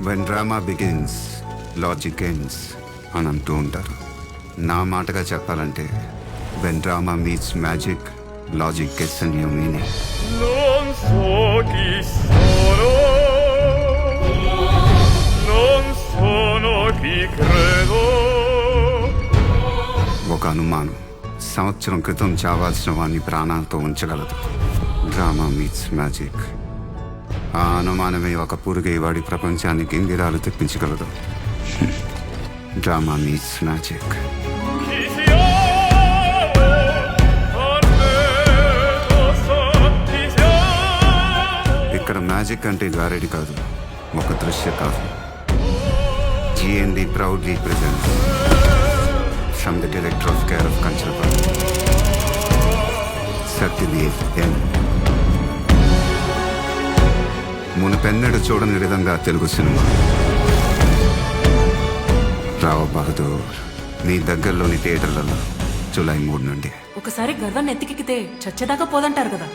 When drama begins logic ends అని అంటూ ఉంటారు. నా మాటగా చెప్పాలంటే when drama meets magic logic gets a new meaning. Non so chi sono, non sono chi credo. ఒక అనుమానం సంవత్సరం క్రితం చావాల్సిన వాడిని ప్రాణాలతో ఉంచగలదు. Drama meets magic. ఆ అనుమానమే ఒక పురుగై వాడి ప్రపంచానికి గింగిరాలు తెప్పించగలదు. Drama meets magic. Chi siamo, almeno so chi siamo. ఇక్కడ మ్యాజిక్ అంటే గారెడి కాదు, ఒక దృశ్య కాదు. GND proudly presents from the director of Care of Kanchanapalli, Satyadev N. మునుపెన్నడు చూడని విధంగా తెలుగు సినిమా. రావ్ బహదూర్ మీ దగ్గరలోని థియేటర్లలో జూలై 3 నుండి. ఒకసారి గర్వాన్ని ఎత్తికెక్కితే చచ్చేదాకా పోదంటారు కదా.